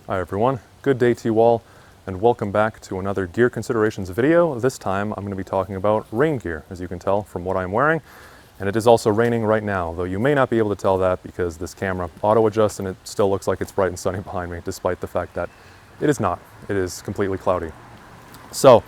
Hi everyone, good day to you all, and welcome back to another gear considerations video. This time I'm going to be talking about rain gear, as you can tell from what I'm wearing, and it is also raining right now, though you may not be able to tell that because this camera auto adjusts and it still looks like it's bright and sunny behind me, despite the fact that it is not. It is completely cloudy. So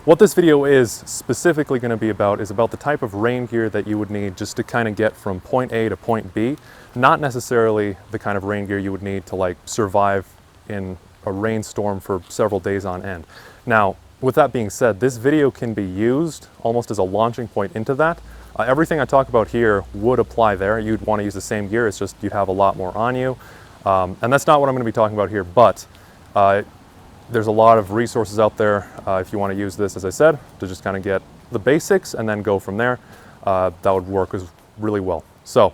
what this video is specifically going to be about is about the type of rain gear that you would need just to kind of get from point A to point B, not necessarily the kind of rain gear you would need to like survive in a rainstorm for several days on end. Now, with that being said, this video can be used almost as a launching point into that. Everything I talk about here would apply there. You'd want to use the same gear, it's just you'd have a lot more on you. And that's not what I'm going to be talking about here, but there's a lot of resources out there if you want to use this, as I said, to just kind of get the basics and then go from there. That would work really well. So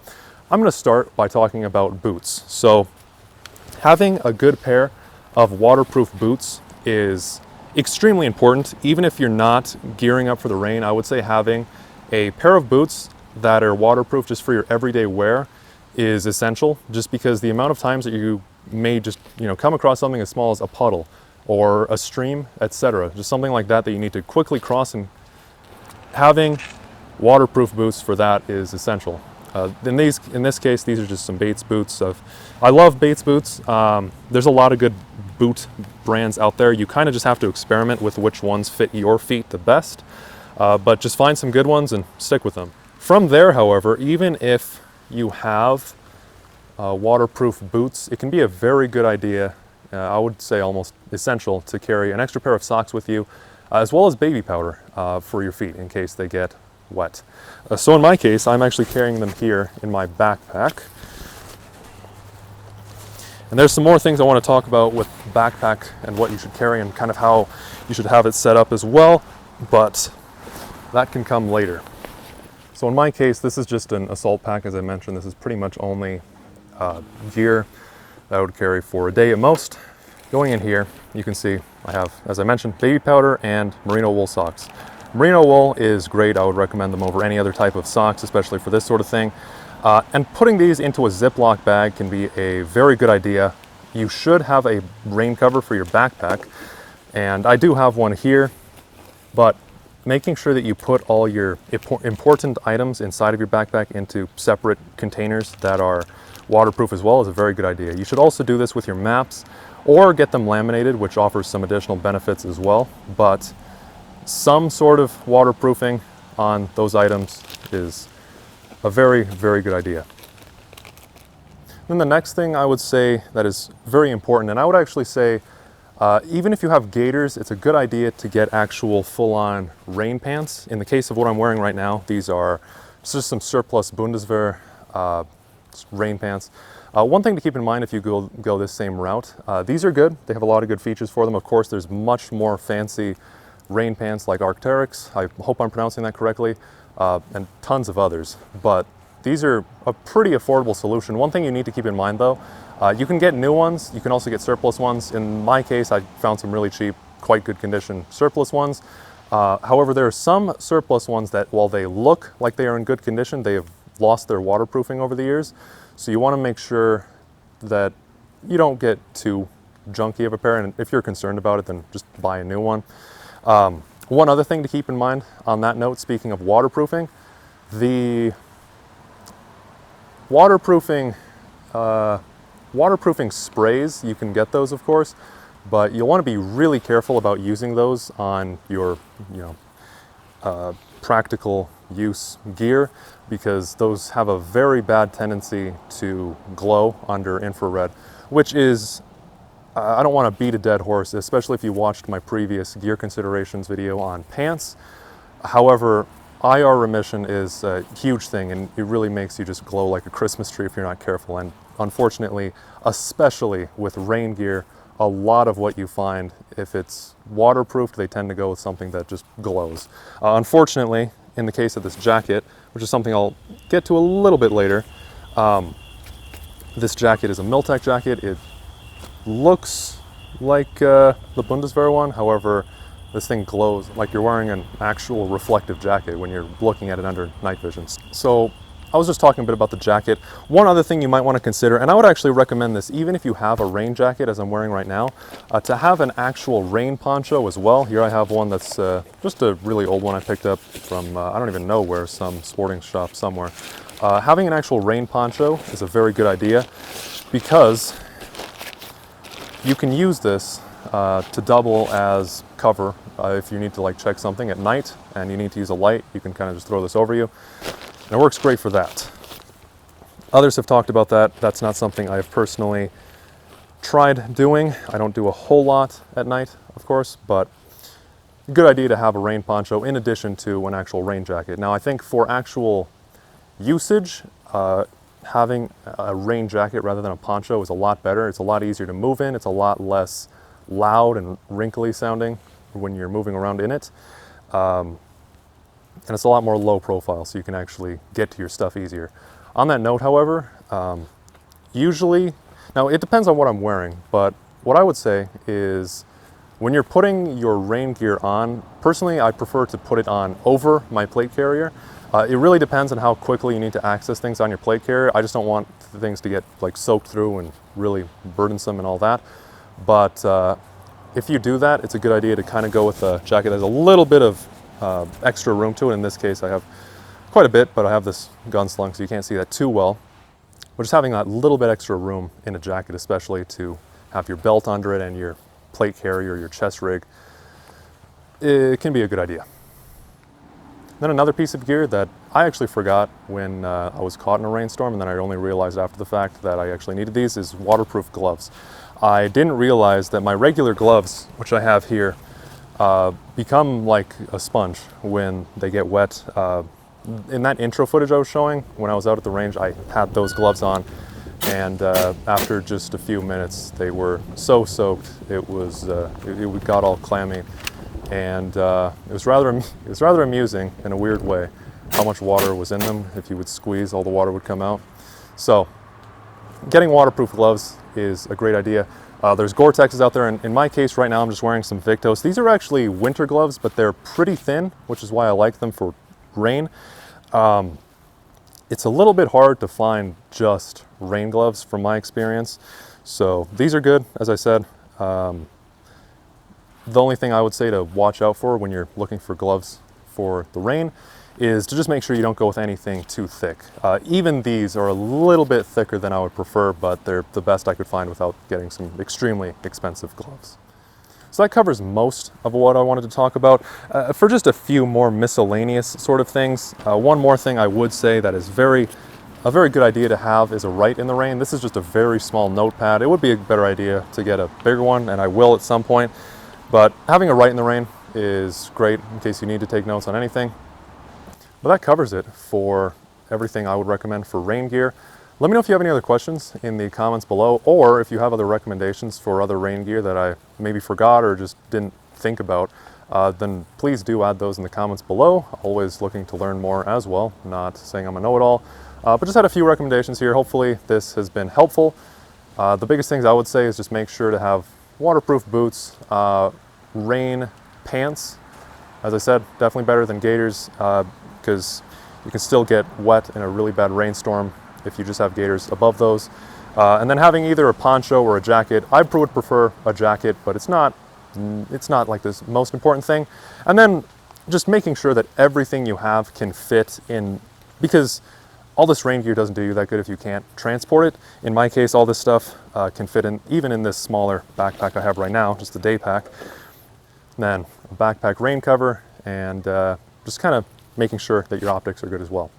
I'm going to start by talking about boots. So having a good pair of waterproof boots is extremely important. Even if you're not gearing up for the rain, I would say having a pair of boots that are waterproof just for your everyday wear is essential, just because the amount of times that you may just come across something as small as a puddle or a stream, etc., just something like that you need to quickly cross, and having waterproof boots for that is essential. In this case, these are just some Bates boots. I love Bates boots. There's a lot of good boot brands out there. You kind of just have to experiment with which ones fit your feet the best, but just find some good ones and stick with them. From there, however, even if you have waterproof boots, it can be a very good idea, I would say almost essential, to carry an extra pair of socks with you, as well as baby powder for your feet in case they get wet. So in my case, I'm actually carrying them here in my backpack. And there's some more things I want to talk about with backpack and what you should carry and kind of how you should have it set up as well, but that can come later. So in my case, this is just an assault pack. As I mentioned, this is pretty much only gear that I would carry for a day at most. Going in here, you can see I have, as I mentioned, baby powder and merino wool socks. Merino wool is great. I would recommend them over any other type of socks, especially for this sort of thing. And putting these into a Ziploc bag can be a very good idea. You should have a rain cover for your backpack, and I do have one here, but making sure that you put all your important items inside of your backpack into separate containers that are waterproof as well is a very good idea. You should also do this with your maps, or get them laminated, which offers some additional benefits as well, but some sort of waterproofing on those items is a very, very good idea. Then the next thing I would say that is very important, and I would actually say even if you have gaiters, it's a good idea to get actual full-on rain pants. In the case of what I'm wearing right now, these are just some surplus Bundeswehr rain pants. One thing to keep in mind if you go this same route, these are good. They have a lot of good features for them. Of course, there's much more fancy rain pants like Arc'teryx, I hope I'm pronouncing that correctly, and tons of others. But these are a pretty affordable solution. One thing you need to keep in mind though, you can get new ones, you can also get surplus ones. In my case, I found some really cheap, quite good condition surplus ones. However, there are some surplus ones that, while they look like they are in good condition, they have lost their waterproofing over the years. So you want to make sure that you don't get too junky of a pair, and if you're concerned about it, then just buy a new one. One other thing to keep in mind on that note, speaking of waterproofing, the waterproofing sprays, you can get those of course, but you'll want to be really careful about using those on your practical use gear, because those have a very bad tendency to glow under infrared, which is, I don't want to beat a dead horse, especially if you watched my previous gear considerations video on pants. However, IR remission is a huge thing, and it really makes you just glow like a Christmas tree if you're not careful. And unfortunately, especially with rain gear, a lot of what you find, if it's waterproofed, they tend to go with something that just glows. Unfortunately, in the case of this jacket, which is something I'll get to a little bit later, this jacket is a Miltech jacket. It looks like the Bundeswehr one, however, this thing glows like you're wearing an actual reflective jacket when you're looking at it under night vision. So I was just talking a bit about the jacket. One other thing you might want to consider, and I would actually recommend this even if you have a rain jacket, as I'm wearing right now, to have an actual rain poncho as well. Here I have one that's just a really old one I picked up from, I don't even know where, some sporting shop somewhere. Having an actual rain poncho is a very good idea because you can use this to double as cover if you need to like check something at night and you need to use a light. You can kind of just throw this over you, and it works great for that. Others have talked about that. That's not something I've personally tried doing. I don't do a whole lot at night, of course, but good idea to have a rain poncho in addition to an actual rain jacket. Now I think for actual usage, having a rain jacket rather than a poncho is a lot better. It's a lot easier to move in. It's a lot less loud and wrinkly sounding when you're moving around in it. And it's a lot more low profile, so you can actually get to your stuff easier. On that note, however, usually, now it depends on what I'm wearing, but what I would say is when you're putting your rain gear on, personally I prefer to put it on over my plate carrier. It really depends on how quickly you need to access things on your plate carrier. I just don't want things to get like soaked through and really burdensome and all that. But if you do that, it's a good idea to kind of go with a jacket that has a little bit of extra room to it. In this case, I have quite a bit, but I have this gun slung, so you can't see that too well. But just having that little bit extra room in a jacket, especially to have your belt under it and your plate carrier, your chest rig, it can be a good idea. Then another piece of gear that I actually forgot when I was caught in a rainstorm, and then I only realized after the fact that I actually needed these, is waterproof gloves. I didn't realize that my regular gloves, which I have here, become like a sponge when they get wet. In that intro footage I was showing, when I was out at the range, I had those gloves on, and after just a few minutes, they were so soaked, it got all clammy. And it was rather amusing in a weird way how much water was in them. If you would squeeze, all the water would come out. So getting waterproof gloves is a great idea. There's Gore-Texes out there, and in my case right now I'm just wearing some Victos. These are actually winter gloves, but they're pretty thin, which is why I like them for rain. It's a little bit hard to find just rain gloves from my experience. So these are good, as I said. The only thing I would say to watch out for when you're looking for gloves for the rain is to just make sure you don't go with anything too thick. Even these are a little bit thicker than I would prefer, but they're the best I could find without getting some extremely expensive gloves. So that covers most of what I wanted to talk about. For just a few more miscellaneous sort of things, one more thing I would say that is a very good idea to have is a Write in the Rain. This is just a very small notepad. It would be a better idea to get a bigger one, and I will at some point. But having a Write in the Rain is great in case you need to take notes on anything. But that covers it for everything I would recommend for rain gear. Let me know if you have any other questions in the comments below, or if you have other recommendations for other rain gear that I maybe forgot or just didn't think about, then please do add those in the comments below. Always looking to learn more as well, not saying I'm a know-it-all. But just had a few recommendations here. Hopefully this has been helpful. The biggest things I would say is just make sure to have waterproof boots, rain pants. As I said, definitely better than gaiters because you can still get wet in a really bad rainstorm if you just have gaiters above those. And then having either a poncho or a jacket. I would prefer a jacket, but it's not like this most important thing. And then just making sure that everything you have can fit in, because all this rain gear doesn't do you that good if you can't transport it. In my case, all this stuff can fit in, even in this smaller backpack I have right now, just a day pack. And then a backpack rain cover, and just kind of making sure that your optics are good as well.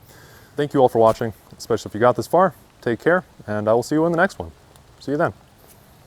Thank you all for watching, especially if you got this far. Take care, and I will see you in the next one. See you then.